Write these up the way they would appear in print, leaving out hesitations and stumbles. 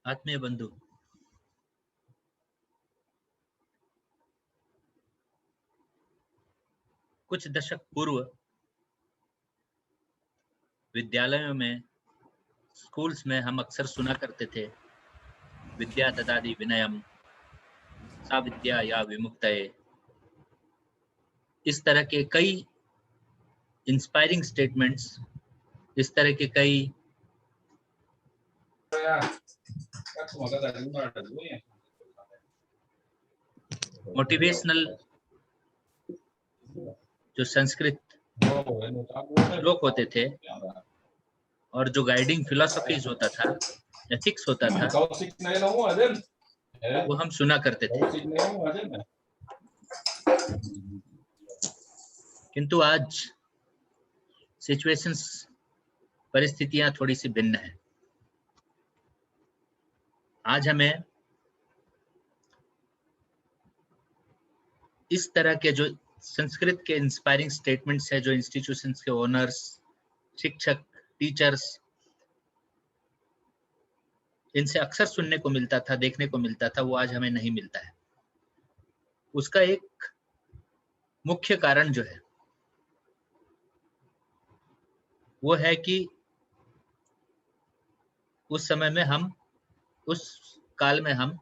आत्मीय बंधु, कुछ दशक पूर्व विद्यालयों में, स्कूल्स में हम अक्सर सुना करते थे, विद्या ददाति विनयम सा विद्या या विमुक्तये। इस तरह के कई इंस्पायरिंग स्टेटमेंट्स, इस तरह के कई मोटिवेशनल जो संस्कृत श्लोक होते थे और जो गाइडिंग फिलॉसफीज होता था, एथिक्स होता था, वो हम सुना करते थे। किंतु आज सिचुएशंस, परिस्थितियां थोड़ी सी भिन्न है। आज हमें इस तरह के जो संस्कृत के इंस्पायरिंग स्टेटमेंट्स है, जो इंस्टीट्यूशंस के ओनर्स, शिक्षक, टीचर्स, इनसे अक्सर सुनने को मिलता था, देखने को मिलता था, वो आज हमें नहीं मिलता है। उसका एक मुख्य कारण जो है वो है कि उस समय में हम, उस काल में हम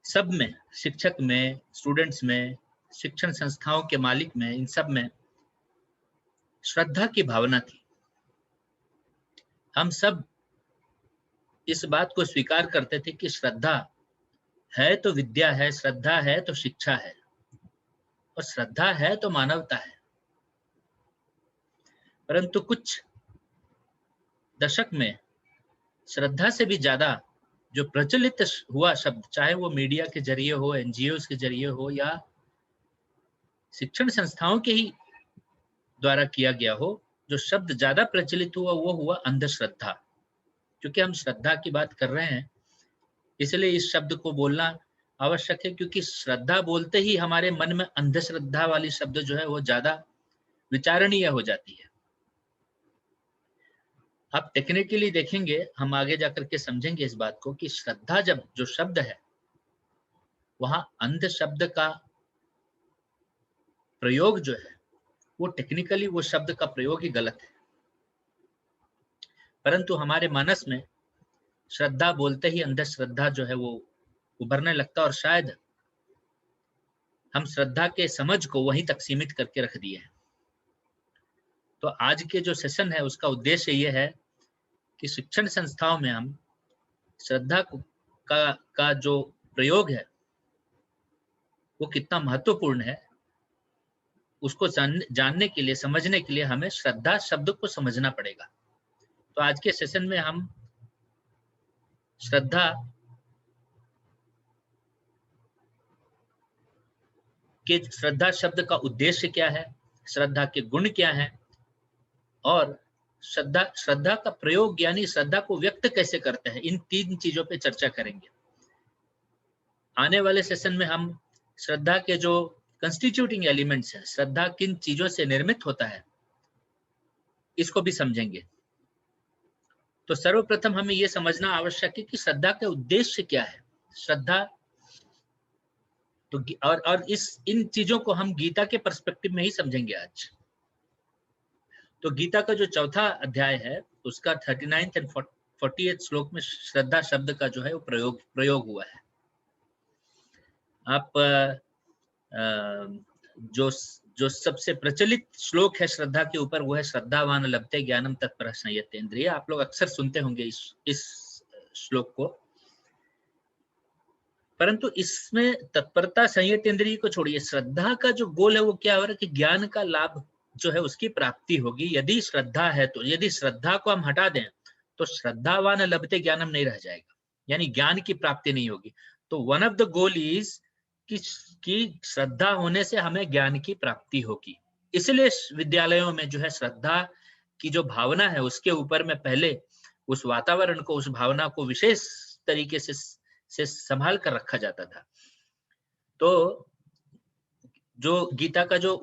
सब में, शिक्षक में, स्टूडेंट्स में, शिक्षण संस्थाओं के मालिक में, इन सब में श्रद्धा की भावना थी। हम सब इस बात को स्वीकार करते थे कि श्रद्धा है तो विद्या है, श्रद्धा है तो शिक्षा है, और श्रद्धा है तो मानवता है। परंतु कुछ दशक में श्रद्धा से भी ज्यादा जो प्रचलित हुआ शब्द, चाहे वो मीडिया के जरिए हो, एनजीओ के जरिए हो, या शिक्षण संस्थाओं के ही द्वारा किया गया हो, जो शब्द ज्यादा प्रचलित हुआ वो हुआ अंधश्रद्धा। क्योंकि हम श्रद्धा की बात कर रहे हैं, इसलिए इस शब्द को बोलना आवश्यक है, क्योंकि श्रद्धा बोलते ही हमारे मन में अंधश्रद्धा वाली शब्द जो है वो ज्यादा विचारणीय हो जाती है। आप टेक्निकली देखेंगे, हम आगे जाकर के समझेंगे इस बात को कि श्रद्धा जब जो शब्द है, वहां अंध शब्द का प्रयोग जो है वो टेक्निकली वो शब्द का प्रयोग ही गलत है। परंतु हमारे मानस में श्रद्धा बोलते ही अंधश्रद्धा जो है वो उभरने लगता, और शायद हम श्रद्धा के समझ को वहीं तक सीमित करके रख दिए हैं। तो आज के जो सेशन है उसका उद्देश्य ये है कि शिक्षण संस्थाओं में हम श्रद्धा का जो प्रयोग है वो कितना महत्वपूर्ण है, उसको जानने के लिए, समझने के लिए हमें श्रद्धा शब्द को समझना पड़ेगा। तो आज के सेशन में हम श्रद्धा शब्द का उद्देश्य क्या है, श्रद्धा के गुण क्या है, और श्रद्धा का प्रयोग यानी श्रद्धा को व्यक्त कैसे करते हैं, इन तीन चीजों पे चर्चा करेंगे। आने वाले सेशन में हम श्रद्धा के जो कंस्टिट्यूटिंग एलिमेंट्स हैं, श्रद्धा किन चीजों से निर्मित होता है, इसको भी समझेंगे। तो सर्वप्रथम हमें यह समझना आवश्यक है कि श्रद्धा का उद्देश्य क्या है। श्रद्धा तो और इन चीजों को हम गीता के पर्सपेक्टिव में ही समझेंगे आज। तो गीता का जो चौथा अध्याय है उसका 39th एंड 48th श्लोक में श्रद्धा शब्द का जो है वो प्रयोग हुआ है। आप जो सबसे प्रचलित श्लोक है श्रद्धा के ऊपर वो है श्रद्धावान लभते ज्ञानम तत्परः संयतेन्द्रिय। आप लोग अक्सर सुनते होंगे इस श्लोक को, परंतु इसमें तत्परता संयतेन्द्रिय को छोड़िए, श्रद्धा का जो गोल है वो क्या हो रहा है कि ज्ञान का लाभ जो है उसकी प्राप्ति होगी यदि श्रद्धा है। तो यदि श्रद्धा को हम हटा दें तो श्रद्धावान लभते ज्ञानम नहीं रह जाएगा, यानी ज्ञान की प्राप्ति नहीं होगी। तो one of the goal is कि श्रद्धा होने से हमें ज्ञान की प्राप्ति होगी। इसलिए विद्यालयों में जो है श्रद्धा की जो भावना है उसके ऊपर में पहले उस वातावरण को, उस भावना को विशेष तरीके से संभाल कर रखा जाता था। तो जो गीता का जो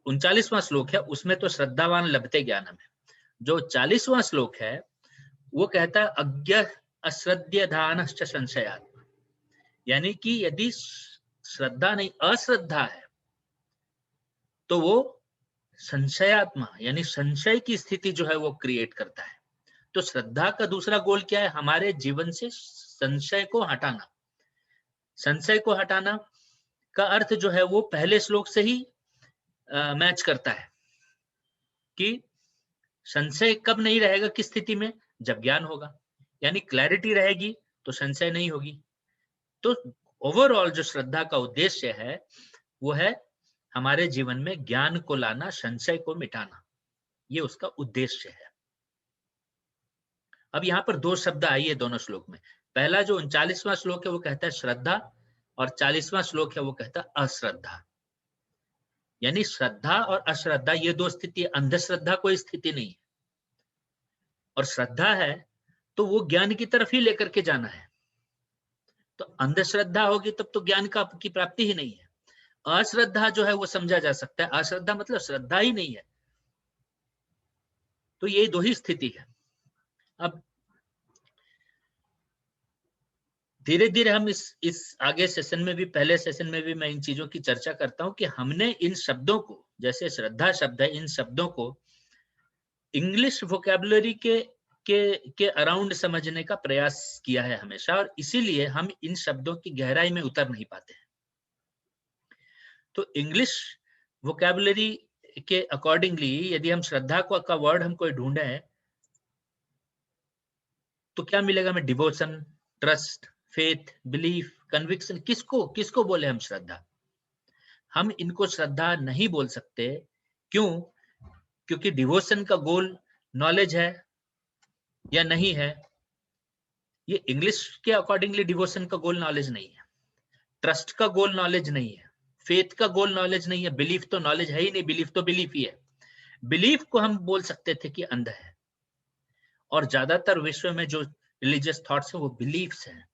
39वां श्लोक है उसमें तो श्रद्धावान लभते ज्ञानम है। जो 40वां श्लोक है वो कहता है अश्रद्धेधानश्च संशयात्मा, यानी कि यदि श्रद्धा नहीं अश्रद्धा है तो वो संशयात्मा यानी संशय की स्थिति जो है वो क्रिएट करता है। तो श्रद्धा का दूसरा गोल क्या है? हमारे जीवन से संशय को हटाना। संशय को हटाना का अर्थ जो है वो पहले श्लोक से ही मैच करता है कि संशय कब नहीं रहेगा, किस स्थिति में? जब ज्ञान होगा, यानी क्लैरिटी रहेगी तो संशय नहीं होगी। तो ओवरऑल जो श्रद्धा का उद्देश्य है वो है हमारे जीवन में ज्ञान को लाना, संशय को मिटाना, ये उसका उद्देश्य है। अब यहाँ पर दो शब्द आई है दोनों श्लोक में। पहला जो 39वां श्लोक है वो कहता है श्रद्धा, और 40वां श्लोक है वो कहता है अश्रद्धा। यानी श्रद्धा और अश्रद्धा ये दो स्थिति, अंधश्रद्धा कोई स्थिति नहीं है। और श्रद्धा है तो वो ज्ञान की तरफ ही लेकर के जाना है। तो अंधश्रद्धा होगी तब तो ज्ञान की प्राप्ति ही नहीं है। अश्रद्धा जो है वो समझा जा सकता है, अश्रद्धा मतलब श्रद्धा ही नहीं है। तो ये दो ही स्थिति है। अब धीरे धीरे हम इस आगे सेशन में भी, पहले सेशन में भी मैं इन चीजों की चर्चा करता हूं कि हमने इन शब्दों को, जैसे श्रद्धा शब्द है, इन शब्दों को इंग्लिश वोकैबुलरी के अराउंड समझने का प्रयास किया है हमेशा, और इसीलिए हम इन शब्दों की गहराई में उतर नहीं पाते हैं। तो इंग्लिश वोकैबुलरी के अकॉर्डिंगली यदि हम श्रद्धा का वर्ड हम कोई ढूंढे हैं तो क्या मिलेगा हमें? Devotion, trust, faith, belief, conviction. किसको बोले हम श्रद्धा? हम इनको श्रद्धा नहीं बोल सकते। क्यों? क्योंकि डिवोशन का गोल नॉलेज है या नहीं है, ये इंग्लिश के अकॉर्डिंगली डिवोशन का गोल नॉलेज नहीं है, ट्रस्ट का गोल नॉलेज नहीं है, फेथ का गोल नॉलेज नहीं है, बिलीफ तो नॉलेज है ही नहीं, बिलीफ तो बिलीफ ही है। बिलीफ को हम बोल सकते थे कि अंध है, और ज्यादातर विश्व में जो रिलीजियस थॉट्स है वो बिलीफ्स हैं।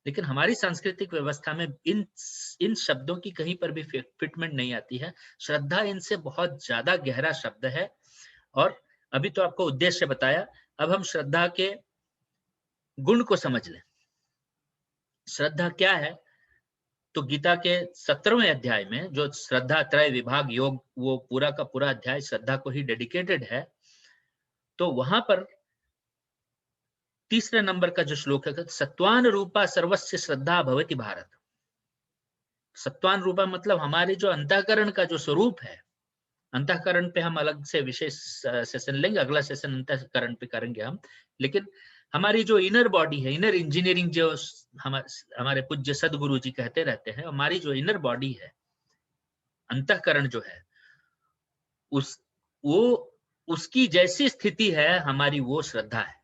लेकिन हमारी सांस्कृतिक व्यवस्था में इन शब्दों की कहीं पर भी फिटमेंट नहीं आती है। श्रद्धा इनसे बहुत ज्यादा गहरा शब्द है। और अभी तो आपको उद्देश्य बताया, अब हम श्रद्धा के गुण को समझ लें। श्रद्धा क्या है? तो गीता के 17वें अध्याय में जो श्रद्धा त्रय विभाग योग, वो पूरा का पूरा अध्याय श्रद्धा को ही डेडिकेटेड है। तो वहां पर तीसरे नंबर का जो श्लोक है, सत्वान रूपा सर्वस्य श्रद्धा भवति भारत। सत्वान रूपा मतलब हमारे जो अंतःकरण का जो स्वरूप है, अंतःकरण पे हम अलग से विशेष सेशन लेंगे, अगला सेशन अंतःकरण पे करेंगे हम। लेकिन हमारी जो इनर बॉडी है, इनर इंजीनियरिंग जो हमारे पूज्य सदगुरु जी कहते रहते हैं, हमारी जो इनर बॉडी है, अंतःकरण जो है, उसकी जैसी स्थिति है हमारी, वो श्रद्धा है।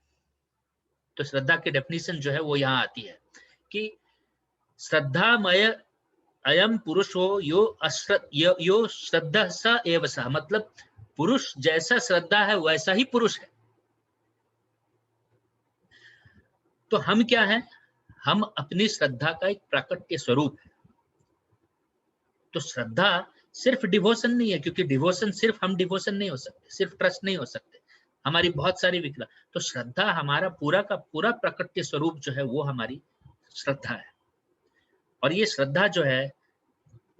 तो श्रद्धा की डेफिनेशन जो है वो यहाँ आती है कि श्रद्धामय अयम पुरुषो यो श्रद्धा स एव सः, मतलब पुरुष जैसा श्रद्धा है वैसा ही पुरुष है। तो हम क्या हैं? हम अपनी श्रद्धा का एक प्राकट्य स्वरूप है। तो श्रद्धा सिर्फ डिवोशन नहीं है, क्योंकि डिवोशन सिर्फ हम डिवोशन नहीं हो सकते, सिर्फ ट्रस्ट नहीं हो सकते, हमारी बहुत सारी विकल्प। तो श्रद्धा हमारा पूरा का पूरा प्राकट्य स्वरूप जो है वो हमारी श्रद्धा है। और ये श्रद्धा जो है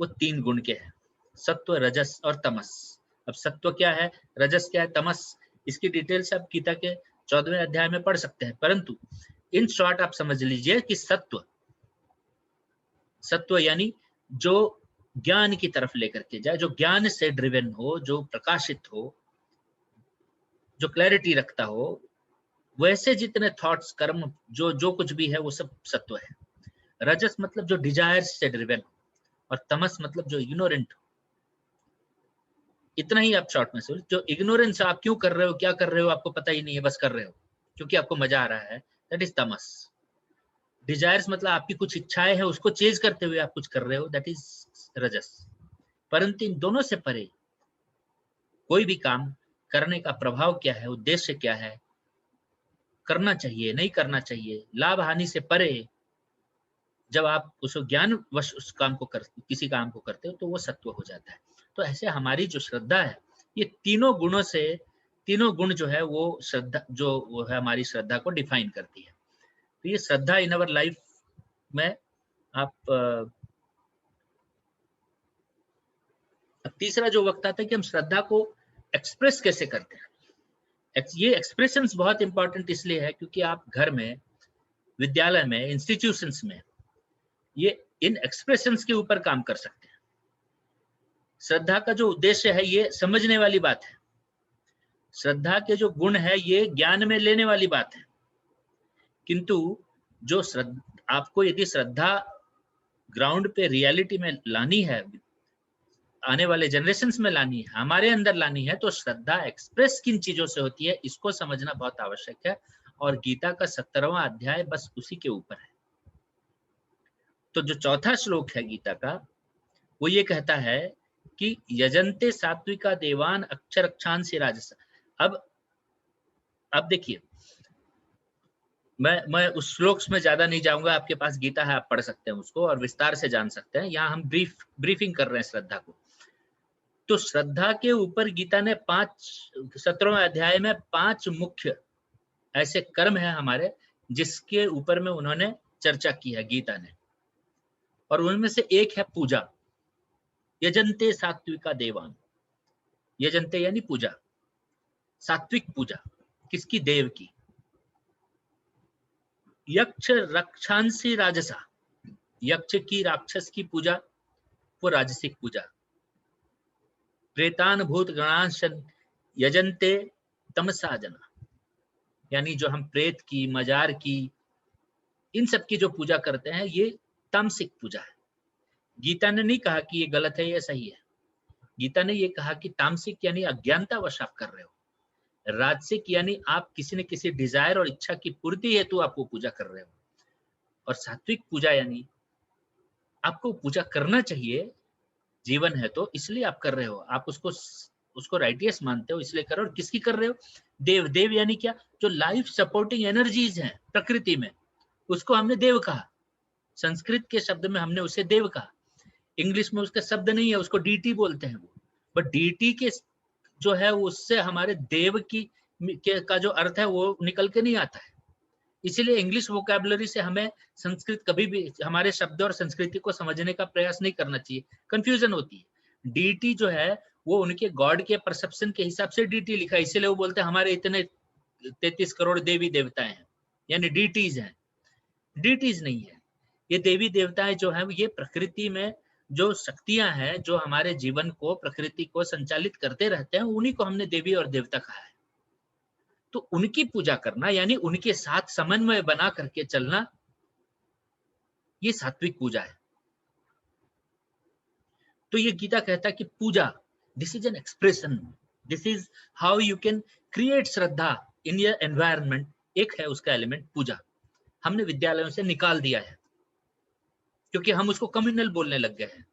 वो 3 गुण के हैं, सत्व, रजस और तमस। अब सत्व क्या है, रजस क्या है, तमस, इसकी डिटेल्स आप गीता के 14वें अध्याय में पढ़ सकते हैं। परंतु इन शॉर्ट आप समझ लीजिए कि सत्व यानी जो ज्ञान की तरफ लेकर के जाए, जो ज्ञान से ड्रिवन हो, जो प्रकाशित हो, जो क्लैरिटी रखता हो, वैसे जितने थॉट्स, कर्म, जो कुछ भी है वो सब सत्व है। रजस मतलब जो डिजायर्स से ड्रिवन हो, और तमस मतलब जो इग्नोरेंट हो। इतना ही आप शॉर्ट में समझ। जो इग्नोरेंस, आप क्यों कर रहे हो, क्या कर रहे हो, आपको पता ही नहीं है, बस कर रहे हो क्योंकि आपको मजा आ रहा है, दैट इज तमस। डिजायर्स मतलब आपकी कुछ इच्छाएं हैं, उसको चेज करते हुए आप कुछ कर रहे हो, दैट इज रजस। परंतु इन दोनों से परे कोई भी काम करने का प्रभाव क्या है, उद्देश्य क्या है, करना चाहिए नहीं करना चाहिए, लाभ हानि से परे, जब आप उस ज्ञान वश उस काम को किसी काम को करते हो तो वो सत्व हो जाता है। तो ऐसे हमारी जो श्रद्धा है ये तीनों गुणों से तीनों गुण जो है वो श्रद्धा जो वो है हमारी श्रद्धा को डिफाइन करती है। तो ये श्रद्धा इन अवर लाइफ में आप अब तीसरा जो वक्त आता है कि हम श्रद्धा को एक्सप्रेस कैसे करते हैं। ये एक्सप्रेशंस बहुत इंपॉर्टेंट इसलिए है क्योंकि आप घर में, विद्यालय में, इंस्टीट्यूशंस में ये इन एक्सप्रेशंस के ऊपर काम कर सकते हैं। श्रद्धा का जो उद्देश्य है ये समझने वाली बात है। श्रद्धा के जो गुण है ये ज्ञान में लेने वाली बात है। किंतु जो आपको यदि श्रद्धा ग्राउंड पे रियलिटी में लानी है, आने वाले जनरेशन्स में लानी है, हमारे अंदर लानी है, तो श्रद्धा एक्सप्रेस किन चीजों से होती है इसको समझना बहुत आवश्यक है। और गीता का 17वां अध्याय बस उसी के ऊपर है। तो जो चौथा श्लोक है गीता का वो ये कहता है कि यजन्ते सात्विका देवान अक्षर अक्षांसी राजस। अब देखिए, मैं उस श्लोक में ज्यादा नहीं जाऊंगा, आपके पास गीता है, आप पढ़ सकते हैं उसको और विस्तार से जान सकते हैं। यहाँ हम ब्रीफिंग कर रहे हैं श्रद्धा को। तो श्रद्धा के ऊपर गीता ने 17वें अध्याय में 5 मुख्य ऐसे कर्म है हमारे जिसके ऊपर में उन्होंने चर्चा की है गीता ने, और उनमें से एक है पूजा। यजन्ते सात्विका देवान, यजन्ते यानी पूजा, सात्विक पूजा किसकी? देव की। यक्ष रक्षांसी राजसा, यक्ष की, राक्षस की पूजा वो राजसिक पूजा। प्रेतान भूत गणांश यजन्ते तमसा जना, यानी जो हम प्रेत की, मजार की, इन सब की जो पूजा करते हैं ये तामसिक पूजा है। गीता ने नहीं कहा कि ये गलत है, ये सही है। गीता ने ये कहा कि तामसिक यानी अज्ञानतावश आप कर रहे हो, राजसिक यानी आप किसी न किसी डिजायर और इच्छा की पूर्ति हेतु आप वो पूजा कर रहे हो, और सात्विक पूजा यानी आपको पूजा करना चाहिए, जीवन है तो इसलिए आप कर रहे हो, आप उसको राइटियस मानते हो इसलिए कर रहे हो। और किसकी कर रहे हो? देव। देव यानी क्या? जो लाइफ सपोर्टिंग एनर्जीज हैं प्रकृति में, उसको हमने देव कहा। संस्कृत के शब्द में हमने उसे देव कहा। इंग्लिश में उसका शब्द नहीं है, उसको डीटी बोलते हैं वो। बट डीटी के जो है उससे हमारे देव का जो अर्थ है वो निकल के नहीं आता है। इसीलिए इंग्लिश वोकैबुलरी से हमें संस्कृत कभी भी, हमारे शब्द और संस्कृति को समझने का प्रयास नहीं करना चाहिए, कंफ्यूजन होती है। डीटी जो है वो उनके गॉड के परसेप्शन के हिसाब से डीटी लिखा है, इसीलिए वो बोलते हैं हमारे इतने 33 करोड़ देवी देवताएं हैं, यानी डीटीज हैं। डीटीज नहीं है, ये देवी देवताएं जो है ये प्रकृति में जो शक्तियां हैं, जो हमारे जीवन को, प्रकृति को संचालित करते रहते हैं, उन्हीं को हमने देवी और देवता कहा है। तो उनकी पूजा करना यानी उनके साथ समन्वय बना करके चलना, ये सात्विक पूजा है। तो ये गीता कहता है कि puja, this is an expression, this is how you can create shraddha in your environment. एक है उसका एलिमेंट पूजा, हमने विद्यालयों से निकाल दिया है क्योंकि हम उसको कम्युनल बोलने लग गए हैं।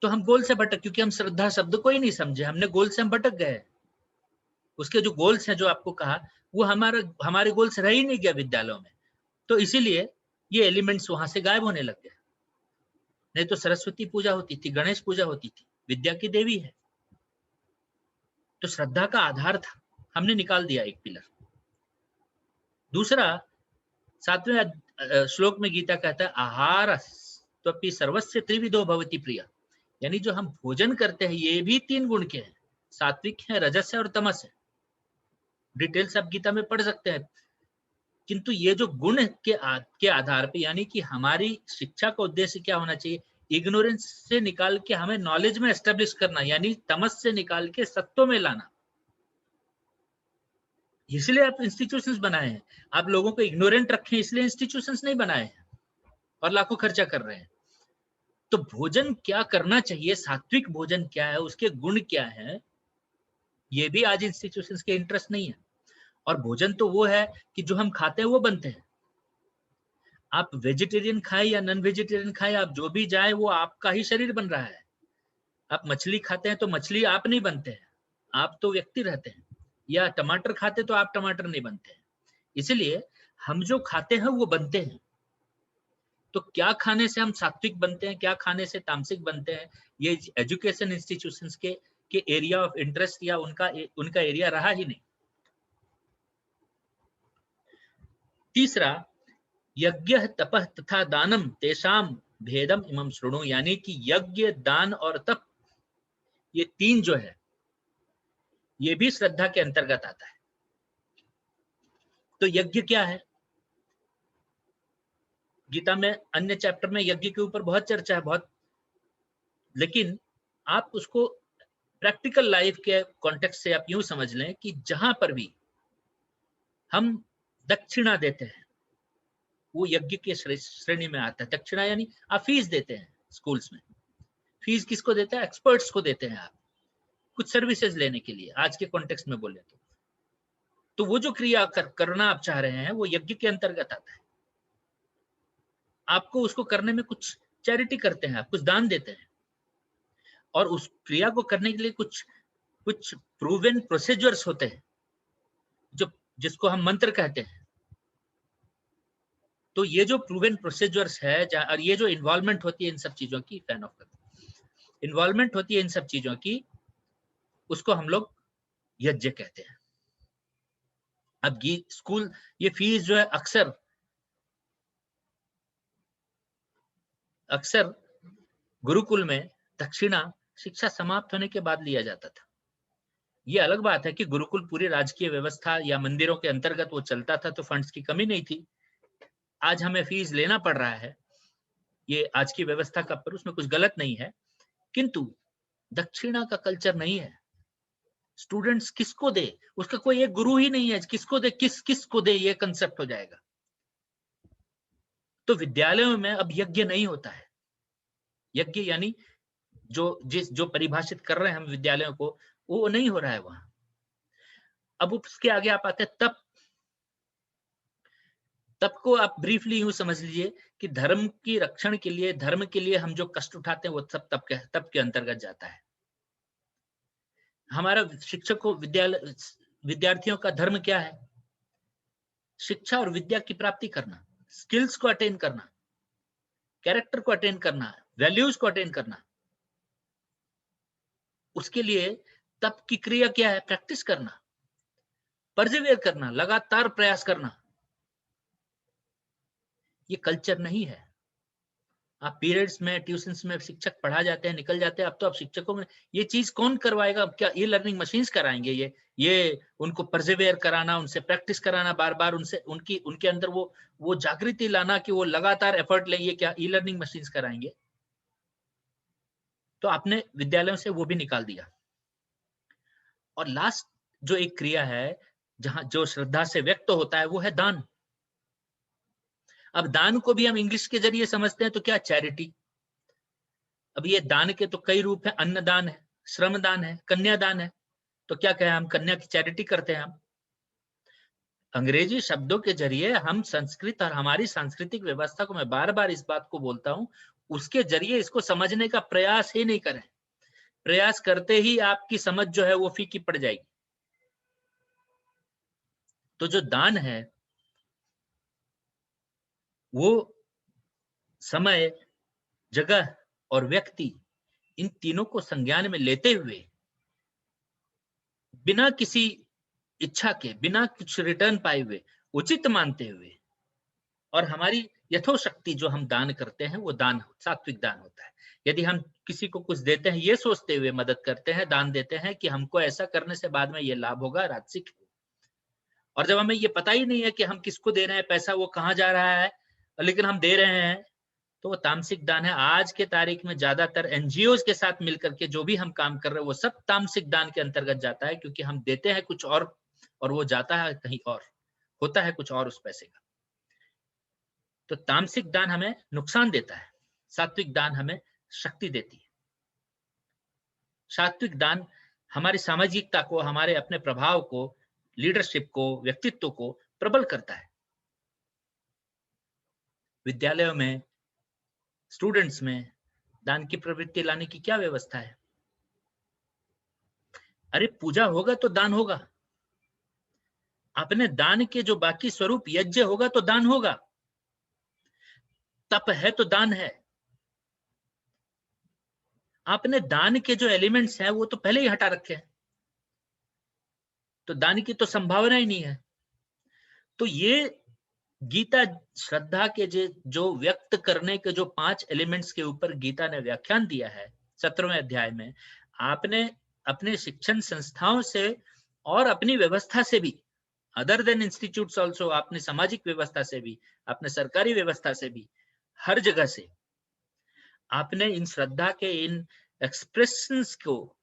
तो हम गोल से भटक, क्योंकि हम श्रद्धा शब्द को ही नहीं समझे, हमने गोल से हम भटक गए। उसके जो गोल्स हैं जो आपको कहा, वो हमारे गोल्स रह ही नहीं गया विद्यालयों में। तो इसीलिए ये एलिमेंट्स वहां से गायब होने लग गए। नहीं तो सरस्वती पूजा होती थी, गणेश पूजा होती थी, विद्या की देवी है। तो श्रद्धा का आधार था, हमने निकाल दिया एक पिलर। दूसरा, 7वें श्लोक में गीता कहता है आहार त्वपि सर्वस्य त्रिविधो भवति प्रिय, यानी जो हम भोजन करते हैं ये भी 3 गुण के हैं, सात्विक है, रजस है और तमस है। डिटेल्स आप गीता में पढ़ सकते हैं। किंतु ये जो गुण के आधार पे, यानी कि हमारी शिक्षा का उद्देश्य क्या होना चाहिए? इग्नोरेंस से निकाल के हमें नॉलेज में एस्टेब्लिश करना, यानी तमस से निकाल के सत्व में लाना। इसलिए आप इंस्टीट्यूशंस बनाए हैं, आप लोगों को इग्नोरेंट रखें इसलिए इंस्टीट्यूशंस नहीं बनाए हैं और लाखों खर्चा कर रहे हैं। तो भोजन क्या करना चाहिए, सात्विक भोजन क्या है, उसके गुण क्या है, ये भी आज इंस्टीट्यूशंस के इंटरेस्ट नहीं है। और भोजन तो वो है कि जो हम खाते हैं वो बनते हैं। आप वेजिटेरियन खाएं या नॉन वेजिटेरियन खाएं, आप जो भी जाए वो आपका ही शरीर बन रहा है। आप मछली खाते हैं तो मछली आप नहीं बनते हैं, आप तो व्यक्ति रहते हैं। या टमाटर खाते तो आप टमाटर नहीं बनते हैं। इसलिए हम जो खाते हैं वो बनते हैं। तो क्या खाने से हम सात्विक बनते हैं, क्या खाने से तामसिक बनते हैं, ये एजुकेशन इंस्टीट्यूशंस के के एरिया ऑफ इंटरेस्ट या उनका एरिया रहा ही नहीं। तीसरा, यज्ञ तपः तथा दानम तेषाम भेदम इमं शृणु, यानी कि यज्ञ, दान और तप, ये तीन जो है ये भी श्रद्धा के अंतर्गत आता है। तो यज्ञ क्या है? गीता में अन्य चैप्टर में यज्ञ के ऊपर बहुत चर्चा है, बहुत, लेकिन आप उसको प्रैक्टिकल लाइफ के कॉन्टेक्स्ट से आप यूं समझ लें कि जहां पर भी हम दक्षिणा देते हैं वो यज्ञ के श्रेणी में आता है। दक्षिणा यानी आप फीस देते हैं स्कूल्स में। फीस किसको देते हैं? एक्सपर्ट्स को देते हैं आप, कुछ सर्विसेज लेने के लिए, आज के कॉन्टेक्स्ट में बोले तो वो जो क्रिया करना आप चाह रहे हैं वो यज्ञ के अंतर्गत आता है। आपको उसको करने में कुछ चैरिटी करते हैं, आप कुछ दान देते हैं, और उस क्रिया को करने के लिए कुछ प्रूवन प्रोसीजर्स होते हैं जो जिसको हम मंत्र कहते हैं। तो ये जो प्रूवन प्रोसीजर्स है और ये जो इन्वॉल्वमेंट होती है इन सब चीजों की, फैन ऑफ इन्वॉल्वमेंट होती है इन सब चीजों की, उसको हम लोग यज्ञ कहते हैं। अब स्कूल ये फीस जो है अक्सर गुरुकुल में दक्षिणा शिक्षा समाप्त होने के बाद लिया जाता था। ये अलग बात है कि गुरुकुल पूरी राजकीय व्यवस्था या मंदिरों के अंतर्गत वो चलता था तो फंड्स की कमी नहीं थी। आज हमें फीस लेना पड़ रहा है, ये आज की व्यवस्था का, पर उसमें कुछ गलत नहीं है, किंतु दक्षिणा का कल्चर नहीं है। स्टूडेंट्स किसको दे, उसका कोई एक गुरु ही नहीं है, किसको दे, किसको दे, ये कंसेप्ट हो जाएगा। तो विद्यालयों में अब यज्ञ नहीं होता है। यज्ञ यानी जो परिभाषित कर रहे हैं हम विद्यालयों को, वो नहीं हो रहा है वहां। अब उसके आगे आप आते हैं तप को आप ब्रीफली यूं समझ लीजिए कि धर्म की रक्षण के लिए, धर्म के लिए हम जो कष्ट उठाते हैं वो सब तप के अंतर्गत जाता है। हमारा शिक्षकों विद्यार्थियों का धर्म क्या है? शिक्षा और विद्या की प्राप्ति करना, स्किल्स को अटेन करना, कैरेक्टर को अटेन करना, वैल्यूज को अटेन करना। उसके लिए तप की क्रिया क्या है? प्रैक्टिस करना, परसिवियर करना, लगातार प्रयास करना। ये कल्चर नहीं है। आप पीरियड्स में, ट्यूशंस में शिक्षक पढ़ा जाते हैं, निकल जाते हैं। अब तो अब शिक्षकों में ये चीज कौन करवाएगा? अब क्या ये लर्निंग मशीन्स कराएंगे? ये उनको परसिवियर कराना, उनसे प्रैक्टिस कराना, बार बार उनसे उनके अंदर वो जागृति लाना कि वो लगातार एफर्ट ले, ये क्या ई लर्निंग मशीन्स कराएंगे? तो आपने विद्यालयों से वो भी निकाल दिया। और लास्ट जो एक क्रिया है जहां जो श्रद्धा से व्यक्त होता है वो है दान। अब दान को भी हम इंग्लिश के जरिए समझते हैं तो क्या? चैरिटी। अब ये दान के तो कई रूप है, अन्नदान है, श्रमदान है, कन्यादान है। तो क्या कहें, हम कन्या की चैरिटी करते हैं। हम अंग्रेजी शब्दों के जरिए हम संस्कृत और हमारी सांस्कृतिक व्यवस्था को, मैं बार बार इस बात को बोलता हूं, उसके जरिए इसको समझने का प्रयास ही नहीं करें। प्रयास करते ही आपकी समझ जो है वो फीकी पड़ जाएगी। तो जो दान है वो समय, जगह और व्यक्ति, इन तीनों को संज्ञान में लेते हुए, बिना किसी इच्छा के, बिना कुछ रिटर्न पाए हुए, उचित मानते हुए, और हमारी यथोशक्ति जो हम दान करते हैं वो दान सात्विक दान होता है। यदि हम किसी को कुछ देते हैं ये सोचते हुए मदद करते हैं, दान देते हैं कि हमको ऐसा करने से बाद में ये लाभ होगा, राजसिक। और जब हमें ये पता ही नहीं है कि हम किसको दे रहे हैं पैसा, वो कहाँ जा रहा है, लेकिन हम दे रहे हैं, तो वो तामसिक दान है। आज के तारीख में ज्यादातर एनजीओ के साथ मिलकर के जो भी हम काम कर रहे हैं वो सब तामसिक दान के अंतर्गत जाता है, क्योंकि हम देते हैं कुछ और वो जाता है कहीं और, होता है कुछ और उस पैसे का। तो तामसिक दान हमें नुकसान देता है, सात्विक दान हमें शक्ति देती है। सात्विक दान हमारी सामाजिकता को, हमारे अपने प्रभाव को, लीडरशिप को, व्यक्तित्व को प्रबल करता है। विद्यालयों में, स्टूडेंट्स में दान की प्रवृत्ति लाने की क्या व्यवस्था है? अरे पूजा होगा तो दान होगा। अपने दान के जो बाकी स्वरूप, यज्ञ होगा तो दान होगा, तप है तो दान है। आपने दान के जो एलिमेंट्स हैं वो तो पहले ही हटा रखे हैं, तो दान की तो संभावना ही नहीं है। तो ये गीता श्रद्धा के जो व्यक्त करने के जो 5 एलिमेंट्स के ऊपर गीता ने व्याख्यान दिया है 17वें अध्याय में, आपने अपने शिक्षण संस्थाओं से और अपनी व्यवस्था से भी, अदर देन इंस्टीट्यूट्स ऑल्सो, आपने सामाजिक व्यवस्था से भी, आपने सरकारी व्यवस्था से भी, हर जगह से आपने इन श्रद्धा के इन एक्सप्रेशंस को,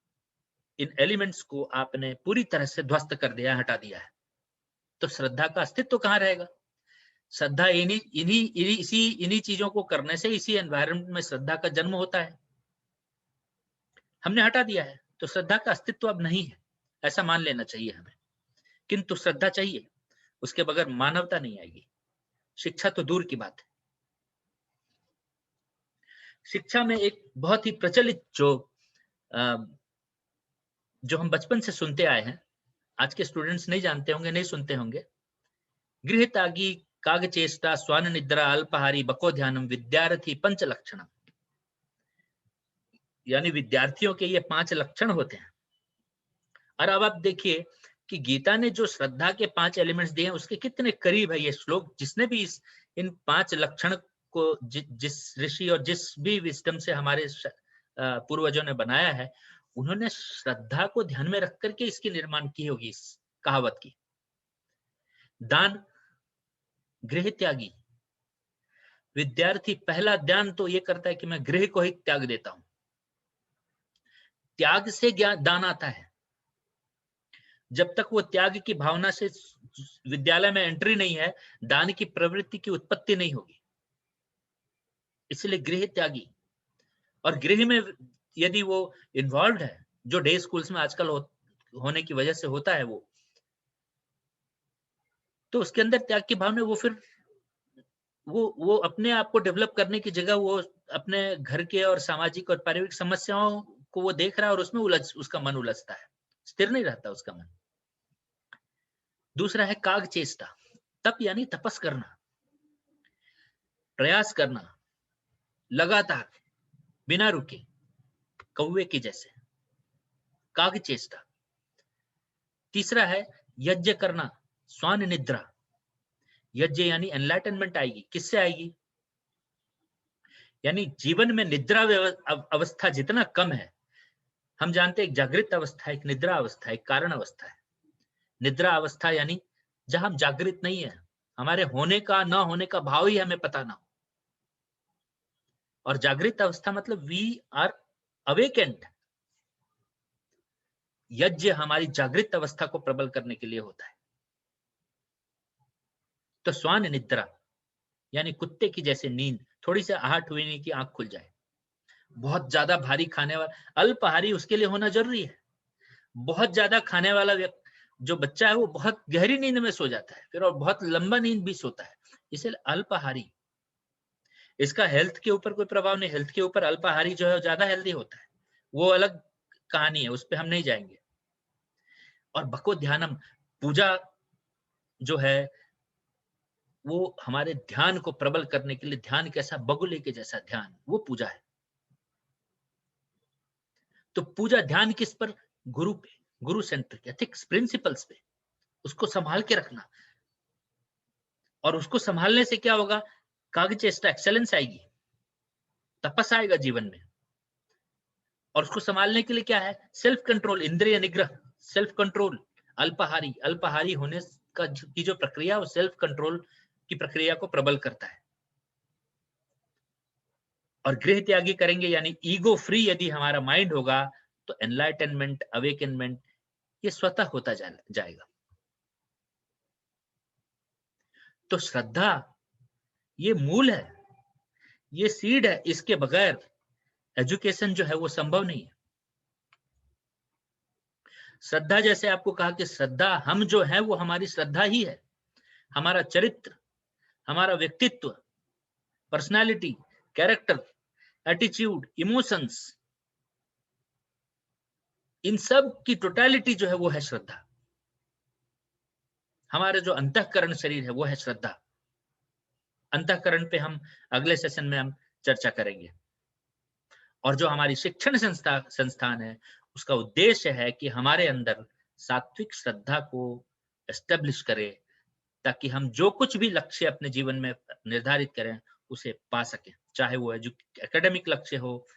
इन एलिमेंट्स को आपने पूरी तरह से ध्वस्त कर दिया, हटा दिया है। तो श्रद्धा का अस्तित्व कहाँ रहेगा? श्रद्धा इन्हीं चीजों को करने से, इसी एनवायरनमेंट में श्रद्धा का जन्म होता है। हमने हटा दिया है तो श्रद्धा का अस्तित्व अब नहीं है, ऐसा मान लेना चाहिए हमें। किंतु श्रद्धा चाहिए, उसके बगैर मानवता नहीं आएगी। शिक्षा तो दूर की बात है। शिक्षा में एक बहुत ही प्रचलित जो हम बचपन से सुनते आए हैं, आज के स्टूडेंट्स नहीं जानते होंगे, नहीं सुनते होंगे, गृह त्यागी कागचेष्टा स्वान निद्रा अल्पहारी बको ध्यानम विद्यार्थी पंच लक्षणम। यानी विद्यार्थियों के ये 5 लक्षण होते हैं। और अब आप देखिए कि गीता ने जो श्रद्धा के 5 एलिमेंट्स दिए हैं उसके कितने करीब है ये श्लोक। जिसने भी इन 5 लक्षण को जिस ऋषि और जिस भी विजडम से हमारे पूर्वजों ने बनाया है, उन्होंने श्रद्धा को ध्यान में रख करके इसकी निर्माण की होगी, इस कहावत की। दान, गृह त्यागी, विद्यार्थी पहला ध्यान तो ये करता है कि मैं गृह को ही त्याग देता हूं। त्याग से दान आता है। जब तक वो त्याग की भावना से विद्यालय में एंट्री नहीं है, दान की प्रवृत्ति की उत्पत्ति नहीं होगी। इसलिए गृह त्यागी, और गृह में यदि वो इन्वॉल्व है, जो डे स्कूल्स में आजकल होने की वजह से होता है वो, तो उसके अंदर त्याग की भावना, वो फिर वो अपने आप को डेवलप करने की जगह वो अपने घर के और सामाजिक और पारिवारिक समस्याओं को वो देख रहा है और उसमें उसका मन उलझता है, स्थिर नहीं रहता उसका मन। दूसरा है काग चेष्टा, तप यानी तपस करना, प्रयास करना लगातार बिना रुके, कौवे के जैसे, काग चेष्टा। तीसरा है यज्ञ करना, स्वान निद्रा। यज्ञ यानी एनलाइटनमेंट आएगी, किससे आएगी? यानी जीवन में निद्रा अवस्था जितना कम है, हम जानते हैं एक जागृत अवस्था, एक निद्रा अवस्था, एक कारण अवस्था है। निद्रा अवस्था यानी जहां हम जागृत नहीं है, हमारे होने का ना होने का भाव ही हमें पता ना हो। और जागृत अवस्था मतलब वी आर अवेकेंड। यज्ञ हमारी जागृत अवस्था को प्रबल करने के लिए होता है। तो स्वान निद्रा यानी कुत्ते की जैसे नींद, थोड़ी सी आहट हुई नहीं कि आंख खुल जाए। बहुत ज्यादा भारी खाने वाला, अल्पहारी उसके लिए होना जरूरी है। बहुत ज्यादा खाने वाला जो बच्चा है वो बहुत गहरी नींद में सो जाता है फिर, और बहुत लंबा नींद भी सोता है, इसलिए अल्पहारी। इसका हेल्थ के ऊपर कोई प्रभाव नहीं, हेल्थ के ऊपर अल्पाहारी जो है ज्यादा हेल्दी होता है, वो अलग कहानी है, उस पर हम नहीं जाएंगे। और बको ध्यानम, पूजा जो है वो हमारे ध्यान को प्रबल करने के लिए, ध्यान कैसा, बगुले के जैसा ध्यान, वो पूजा है। तो पूजा ध्यान किस पर? गुरु पे, गुरु सेंट्रिक एथिक्स प्रिंसिपल्स पे, उसको संभाल के रखना। और उसको संभालने से क्या होगा? कागचेष्टा, एक्सेलेंस आएगी, तपस आएगा जीवन में। और उसको संभालने के लिए क्या है? सेल्फ कंट्रोल, इंद्रिय निग्रह, सेल्फ कंट्रोल। अल्पाहारी, अल्पाहारी होने की जो प्रक्रिया, वो सेल्फ कंट्रोल की प्रक्रिया को प्रबल करता है। और गृह त्यागी करेंगे यानी ईगो फ्री यदि हमारा माइंड होगा, तो एनलाइटनमेंट, अवेकनमेंट ये स्वतः होता जाएगा। तो श्रद्धा ये मूल है, ये सीड है, इसके बगैर एजुकेशन जो है वो संभव नहीं है। श्रद्धा, जैसे आपको कहा कि श्रद्धा, हम जो है वो हमारी श्रद्धा ही है। हमारा चरित्र, हमारा व्यक्तित्व, पर्सनालिटी, कैरेक्टर, एटीट्यूड, इमोशंस, इन सब की टोटलिटी जो है वो है श्रद्धा। हमारे जो अंतःकरण शरीर है वो है श्रद्धा। अंतःकरण पे हम अगले सेशन में हम चर्चा करेंगे। और जो हमारी शिक्षण संस्थान है, उसका उद्देश्य है कि हमारे अंदर सात्विक श्रद्धा को एस्टेब्लिश करे, ताकि हम जो कुछ भी लक्ष्य अपने जीवन में निर्धारित करें उसे पा सकें, चाहे वो एकेडमिक लक्ष्य हो,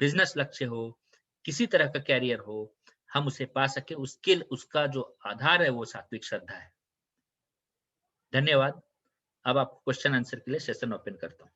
बिजनेस लक्ष्य हो, किसी तरह का कैरियर हो, हम उसे पा सके। उसका जो आधार है वो सात्विक श्रद्धा है। धन्यवाद। अब आप क्वेश्चन आंसर के लिए सेशन ओपन करता हूँ।